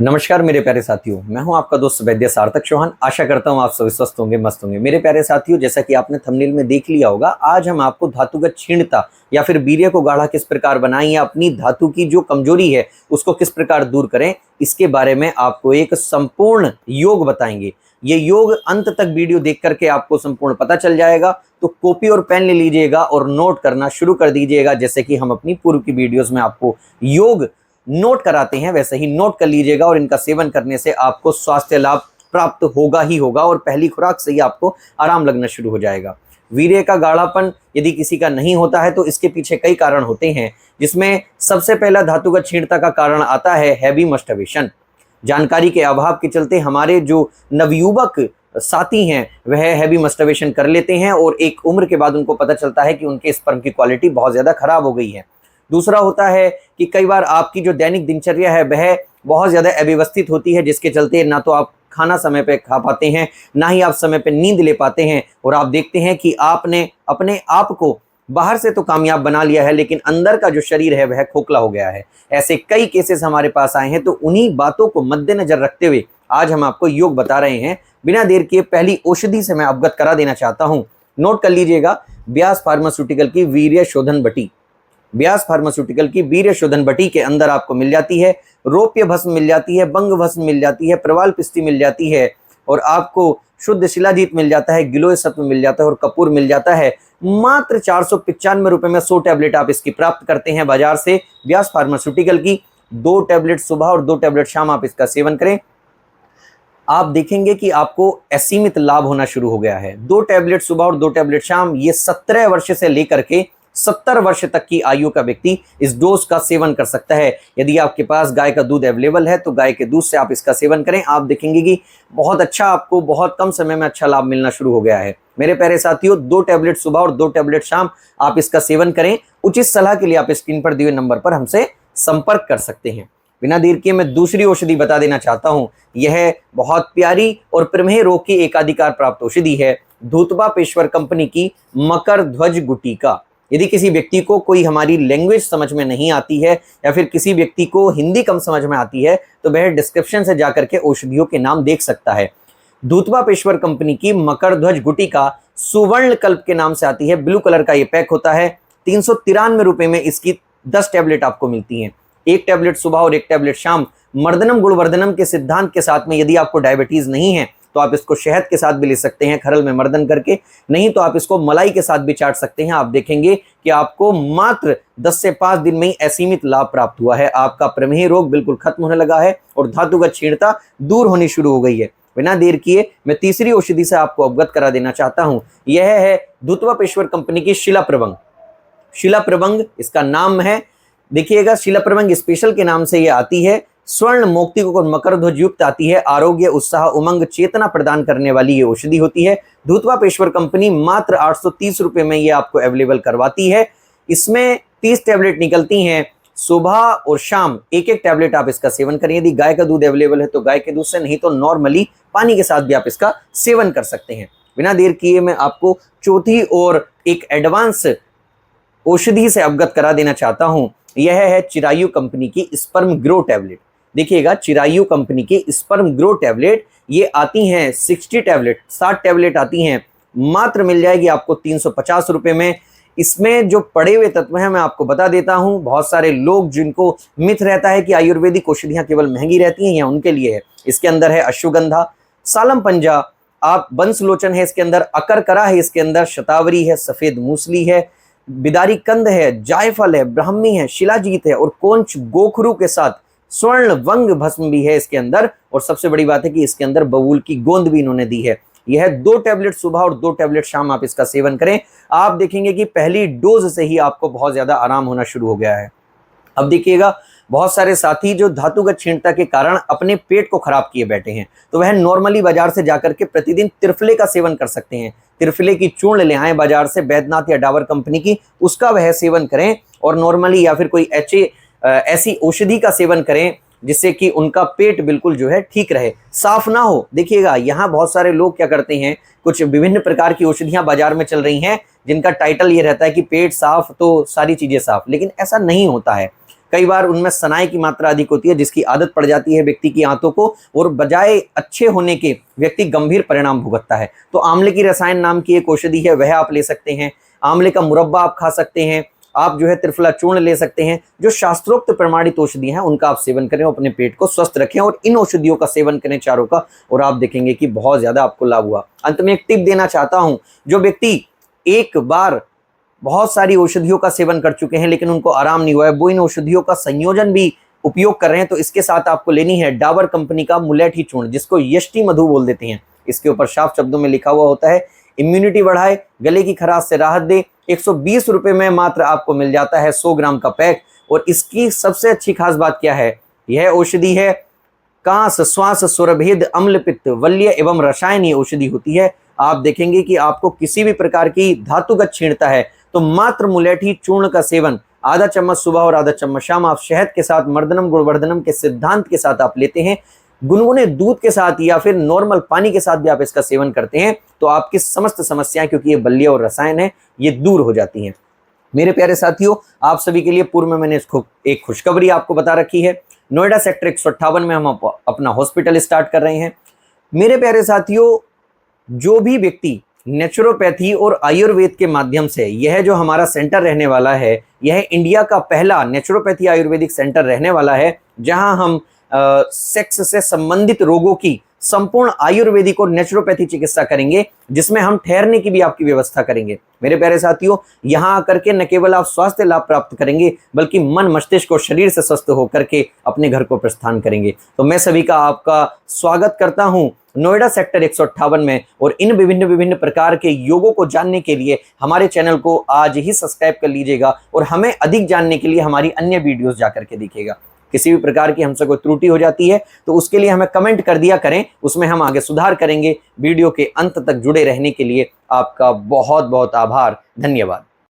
नमस्कार मेरे प्यारे साथियों, मैं हूं आपका दोस्त वैद्य सार्थक चौहान। आशा करता हूं आप सभी स्वस्थ होंगे, मस्त होंगे। मेरे प्यारे साथियों, जैसा कि आपने थंबनेल में देख लिया होगा, आज हम आपको धातुगत क्षीणता या फिर वीर्य को गाढ़ा किस प्रकार बनाएं या अपनी धातु की जो कमजोरी है उसको किस प्रकार दूर करें, इसके बारे में आपको एक संपूर्ण योग बताएंगे। ये योग अंत तक वीडियो देख करके आपको संपूर्ण पता चल जाएगा, तो कॉपी और पेन ले लीजिएगा और नोट करना शुरू कर दीजिएगा। जैसे कि हम अपनी पूर्व की वीडियोस में आपको योग नोट कराते हैं, वैसे ही नोट कर लीजिएगा और इनका सेवन करने से आपको स्वास्थ्य लाभ प्राप्त होगा ही होगा और पहली खुराक से ही आपको आराम लगना शुरू हो जाएगा। वीर्य का गाढ़ापन यदि किसी का नहीं होता है तो इसके पीछे कई कारण होते हैं, जिसमें सबसे पहला धातुगत क्षीणता का कारण आता है हैवी मस्टरबेशन। जानकारी के अभाव के चलते हमारे जो नवयुवक साथी हैं वह हैवी मस्टरबेशन कर लेते हैं और एक उम्र के बाद उनको पता चलता है कि उनके स्पर्म की क्वालिटी बहुत ज़्यादा खराब हो गई है। दूसरा होता है कि कई बार आपकी जो दैनिक दिनचर्या है वह बहुत ज़्यादा अव्यवस्थित होती है, जिसके चलते ना तो आप खाना समय पे खा पाते हैं, ना ही आप समय पे नींद ले पाते हैं और आप देखते हैं कि आपने अपने आप को बाहर से तो कामयाब बना लिया है लेकिन अंदर का जो शरीर है वह खोखला हो गया है। ऐसे कई केसेस हमारे पास आए हैं, तो उन्हीं बातों को मद्देनजर रखते हुए आज हम आपको योग बता रहे हैं। बिना देर किए पहली औषधि से मैं अवगत करा देना चाहता हूँ। नोट कर लीजिएगा, व्यास फार्मास्यूटिकल की वीर्य शोधन बटी। व्यास फार्मास्यूटिकल की वीर्य शोधन बटी के अंदर आपको मिल जाती है रौप्य भस्म, मिल जाती है भंग भस्म, मिल जाती है प्रवाल पिस्ती, मिल जाती है और आपको शुद्ध शिलाजीत मिल जाता है, गिलोय सत्व मिल जाता है और कपूर मिल जाता है। मात्र 495 रुपए में 100 टैबलेट आप इसकी प्राप्त करते हैं बाजार से। व्यास फार्मास्यूटिकल की 2 टैबलेट सुबह और 2 टैबलेट शाम आप इसका सेवन करें, आप देखेंगे कि आपको असीमित लाभ होना शुरू हो गया है। 2 टैबलेट सुबह और 2 टैबलेट शाम, ये 17 वर्ष से लेकर के 70 वर्ष तक की आयु का व्यक्ति इस डोज का सेवन कर सकता है। यदि आपके पास गाय का दूध अवेलेबल है तो गाय के दूध से आप इसका सेवन करें, आप देखेंगे कि बहुत अच्छा, आपको बहुत कम समय में अच्छा लाभ मिलना शुरू हो गया है। मेरे प्यारे साथियों, 2 टैबलेट सुबह और 2 टैबलेट शाम आप इसका सेवन करें। उचित सलाह के लिए आप स्क्रीन पर दिए नंबर पर हमसे संपर्क कर सकते हैं। बिना देर किए मैं दूसरी औषधि बता देना चाहता हूं। यह बहुत प्यारी और प्रमेह रोग की एकाधिकार प्राप्त औषधि है, धूतबापेश्वर कंपनी की मकर ध्वज गुटिका। यदि किसी व्यक्ति को कोई हमारी लैंग्वेज समझ में नहीं आती है या फिर किसी व्यक्ति को हिंदी कम समझ में आती है तो वह डिस्क्रिप्शन से जाकर के औषधियों के नाम देख सकता है। धूतबापेश्वर कंपनी की मकर ध्वज गुटिका सुवर्ण कल्प के नाम से आती है। ब्लू कलर का ये पैक होता है। 393 रुपए में इसकी 10 टैबलेट आपको मिलती हैं, 1 टैबलेट सुबह और 1 टैबलेट शाम। मर्दनम गुणवर्धनम के सिद्धांत के साथ में यदि आपको डायबिटीज नहीं है तो आप इसको शहद के साथ भी ले सकते हैं, खरल में मर्दन करके, नहीं तो आप इसको मलाई के साथ भी चाट सकते हैं। आप देखेंगे कि आपको मात्र 10 से 5 दिन में ही असीमित लाभ प्राप्त हुआ है। आपका प्रमेह रोग बिल्कुल खत्म होने लगा है और धातुगत क्षीणता दूर होनी शुरू हो गई है। बिना देर किए मैं तीसरी औषधि से आपको अवगत करा देना चाहता हूं। यह है धूतबापेश्वर कंपनी की शिला प्रभंग। शिला प्रभंग इसका नाम है, देखिएगा, शिला प्रभंग स्पेशल के नाम से यह आती है। स्वर्ण मौक्तिक और मकर ध्वज युक्त आती है। आरोग्य, उत्साह, उमंग, चेतना प्रदान करने वाली ये औषधि होती है। धूतबापेश्वर कंपनी मात्र 830 रुपए में ये आपको अवेलेबल करवाती है। इसमें 30 टैबलेट निकलती हैं, सुबह और शाम 1-1 टैबलेट आप इसका सेवन करें। यदि गाय का दूध अवेलेबल है तो गाय के दूध से, नहीं तो नॉर्मली पानी के साथ भी आप इसका सेवन कर सकते हैं। बिना देर किए मैं आपको चौथी और एक एडवांस औषधि से अवगत करा देना चाहता हूं। यह है चिरायु कंपनी की स्पर्म ग्रो टैबलेट। देखिएगा, चिरायु कंपनी की स्पर्म ग्रो टैबलेट ये आती हैं 60 टैबलेट, 60 टैबलेट आती हैं, मात्र मिल जाएगी आपको 350 रुपए में। इसमें जो पड़े हुए तत्व हैं मैं आपको बता देता हूं। बहुत सारे लोग जिनको मिथ रहता है कि आयुर्वेदिक औषधियां केवल महंगी रहती हैं, या उनके लिए है। इसके अंदर है अश्वगंधा, सालम पंजा, आप बंसलोचन है इसके अंदर, अकरकरा है इसके अंदर, शतावरी है, सफेद मूसली है, बिदारी कंद है, जायफल है, ब्राह्मी है, शिलाजीत है और कोंच गोखरू के साथ स्वर्ण वंग भस्म भी है इसके अंदर। और सबसे बड़ी बात है कि इसके अंदर बबूल की गोंद भी इन्होंने दी है। यह 2 टैबलेट सुबह और 2 टैबलेट शाम आप इसका सेवन करें, आप देखेंगे कि पहली डोज से ही आपको बहुत ज्यादा आराम होना शुरू हो गया है। अब देखिएगा, बहुत सारे साथी जो धातुगत क्षीणता के कारण अपने पेट को खराब किए बैठे हैं, तो वह नॉर्मली बाजार से जाकर के प्रतिदिन त्रिफले का सेवन कर सकते हैं। त्रिफले की चूर्ण ले आए बाजार से, बैद्यनाथ या डाबर कंपनी की, उसका वह सेवन करें और नॉर्मली या फिर कोई ऐसी औषधि का सेवन करें जिससे कि उनका पेट बिल्कुल जो है ठीक रहे, साफ ना हो। देखिएगा, यहाँ बहुत सारे लोग क्या करते हैं, कुछ विभिन्न प्रकार की औषधियां बाजार में चल रही हैं जिनका टाइटल ये रहता है कि पेट साफ तो सारी चीजें साफ, लेकिन ऐसा नहीं होता है। कई बार उनमें सनाई की मात्रा अधिक होती है, जिसकी आदत पड़ जाती है व्यक्ति की आंतों को, और बजाय अच्छे होने के व्यक्ति गंभीर परिणाम भुगतता है। तो आंवले की रसायन नाम की एक औषधि है, वह आप ले सकते हैं। आंवले का मुरब्बा आप खा सकते हैं। आप जो है त्रिफला चूर्ण ले सकते हैं। जो शास्त्रोक्त प्रमाणित औषधियां हैं उनका आप सेवन करें, अपने पेट को स्वस्थ रखें और इन औषधियों का सेवन करें चारों का, और आप देखेंगे कि बहुत ज्यादा आपको लाभ हुआ। अंत में एक टिप देना चाहता हूं, जो व्यक्ति एक बार बहुत सारी औषधियों का सेवन कर चुके हैं लेकिन उनको आराम नहीं हुआ है, वो इन औषधियों का संयोजन भी उपयोग कर रहे हैं, तो इसके साथ आपको लेनी है डाबर कंपनी का मुलेठी चूर्ण, जिसको यष्टि मधु बोल देते हैं। इसके ऊपर साफ शब्दों में लिखा हुआ होता है, इम्यूनिटी बढ़ाए, गले की खराश से राहत दे। 120 रुपए में मात्र आपको मिल जाता है 100 ग्राम का पैक। और इसकी सबसे अच्छी खास बात क्या है, यह औषधि है कांस, श्वास, स्वरभेद, अम्ल, पित्त, वल्य एवं रसायन औषधि होती है। आप देखेंगे कि आपको किसी भी प्रकार की धातुगत क्षीणता है तो मात्र मुलेठी चूर्ण का सेवन आधा चम्मच सुबह और आधा चम्मच शाम आप शहद के साथ, मर्दनम गुणवर्धनम के सिद्धांत के साथ आप लेते हैं, गुनगुने दूध के साथ या फिर नॉर्मल पानी के साथ भी आप इसका सेवन करते हैं, तो आपकी समस्त समस्याएं, क्योंकि ये बल्य और रसायन है, ये दूर हो जाती हैं। मेरे प्यारे साथियों, आप सभी के लिए पूर्व में मैंने एक खुशखबरी आपको बता रखी है। नोएडा सेक्टर 158 में हम अपना हॉस्पिटल स्टार्ट कर रहे हैं। मेरे प्यारे साथियों, जो भी व्यक्ति नेचुरोपैथी और आयुर्वेद के माध्यम से, यह जो हमारा सेंटर रहने वाला है, यह इंडिया का पहला नेचुरोपैथी आयुर्वेदिक सेंटर रहने वाला है, जहां हम सेक्स से संबंधित रोगों की संपूर्ण आयुर्वेदिक और नेचुरोपैथी चिकित्सा करेंगे, जिसमें हम ठहरने की भी आपकी व्यवस्था करेंगे। मेरे प्यारे साथियों, यहां आकर के न केवल आप स्वास्थ्य लाभ प्राप्त करेंगे, बल्कि मन, मस्तिष्क और शरीर से स्वस्थ होकर के अपने घर को प्रस्थान करेंगे। तो मैं सभी का आपका स्वागत करता हूं नोएडा सेक्टर 158 में, और इन विभिन्न प्रकार के योगों को जानने के लिए हमारे चैनल को आज ही सब्सक्राइब कर लीजिएगा, और हमें अधिक जानने के लिए हमारी अन्य वीडियोस जाकर के देखिएगा। किसी भी प्रकार की हमसे कोई त्रुटि हो जाती है तो उसके लिए हमें कमेंट कर दिया करें, उसमें हम आगे सुधार करेंगे। वीडियो के अंत तक जुड़े रहने के लिए आपका बहुत बहुत आभार, धन्यवाद।